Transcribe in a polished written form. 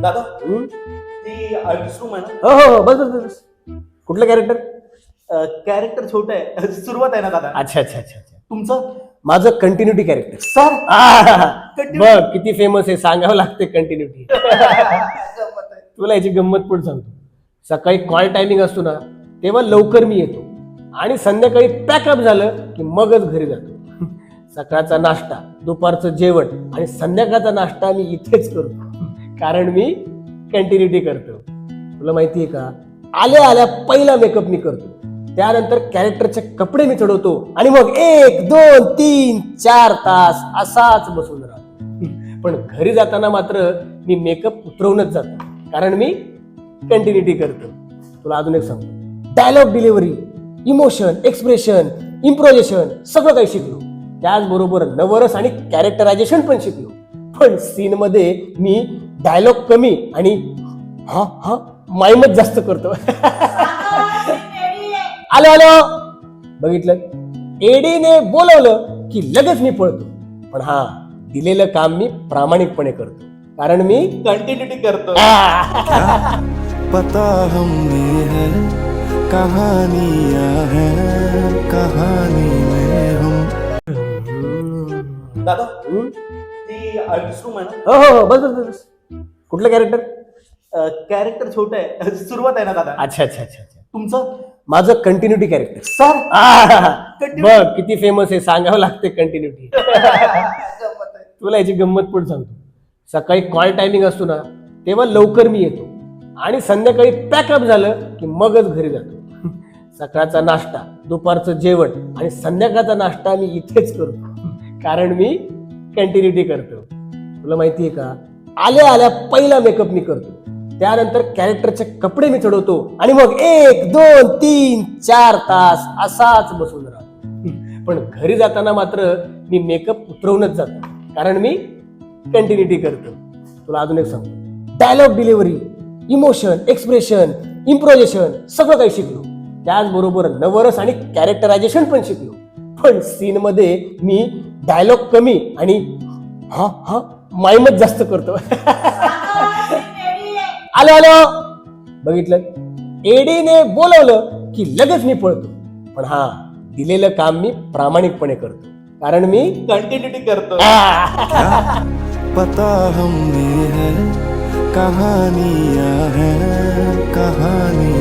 दादा हं? ती आर्टिस्ट रूम आहे ना? हो हो हो, बस बस बस बस. कुठलं कॅरेक्टर? कॅरेक्टर छोटं आहे, सुरुवात आहे ना दादा. अच्छा अच्छा अच्छा अच्छा. तुमचं माझं कंटिन्युटी कॅरेक्टर. सर बघ किती फेमस आहे, सांगावं लागते कंटिन्युटी. तुला याची गंमत पण सांगतो. सकाळी कॉल टायमिंग असतो ना, तेव्हा लवकर मी येतो आणि संध्याकाळी पॅकअप झालं की मगच घरी जातो. सकाळचा नाश्ता, दुपारचं जेवण आणि संध्याकाळचा नाश्ता मी इथेच करतो, कारण मी कंटिन्युटी करतो. तुला माहितीये का, आल्या आल्या पहिला मेकअप मी करतो, त्यानंतर कॅरेक्टरचे कपडे मी चढवतो आणि मग 1 2 3 4 तास असाच बसून राहतो. पण घरी जाताना मात्र मी मेकअप उतरवूनच जातो, कारण मी कंटिन्युटी करतो. तुला अजून एक सांगतो, dialogue delivery, emotion, expression, improvisation सगळं काही शिकलो. त्याचबरोबर नवरस आणि कॅरेक्टरायझेशन पण शिकलो. पण सीन मध्ये मी डायलॉग कमी आणि हा हा माईमच जास्त करतो. आलो आलो, बघितलं, एडीने बोलवलं की लगेच मी पळतो. पण हा, दिलेलं काम मी प्रामाणिकपणे करतो, कारण मी कंटिन्युटी करतो. पता हमने है कहानियां हैं कहानी में हम. दादा हं? ती आर्टिस्ट रूम आहे ना? हो हो हो, बस बस बस बस. कुठलं कॅरेक्टर? कॅरेक्टर छोटं आहे, सुरुवात आहे ना दादा. अच्छा अच्छा अच्छा अच्छा. तुमचं माझं कंटिन्युटी कॅरेक्टर. सर बघ किती फेमस आहे, सांगावं लागते कंटिन्युटी. तुला याची गंमत पण सांगतो. सकाळी कॉल टायमिंग असतो ना, तेव्हा लवकर मी येतो आणि संध्याकाळी पॅकअप झालं की मगच घरी जातो. सकाळचा नाश्ता, दुपारचं जेवण आणि संध्याकाळचा नाश्ता मी इथेच करतो, कारण मी कंटिन्युटी करतो. तुला माहितीये का, आल्या आल्या पहिला मेकअप मी करतो, त्यानंतर कॅरेक्टरचे कपडे मी चढवतो आणि मग 1 2 3 4 तास असाच बसून राहतो. पण घरी जाताना मात्र मी मेकअप उतरवूनच जातो, कारण मी कंटिन्युटी करतो. तुला अजून एक सांगतो, dialogue delivery, emotion, expression, improvisation सगळं काही शिकलो. त्याचबरोबर नवरस आणि कॅरेक्टरायझेशन पण शिकलो. पण सीन मध्ये मी डायलॉग कमी आणि हा हा माईमच जास्त करतो. आलो आलो, बघितलं, एडीने बोलवलं की लगेच मी पळतो. पण हा, दिलेलं काम मी प्रामाणिकपणे करतो, कारण मी कंटिन्युटी करतो. पता हमने है कहानियां हैं कहानी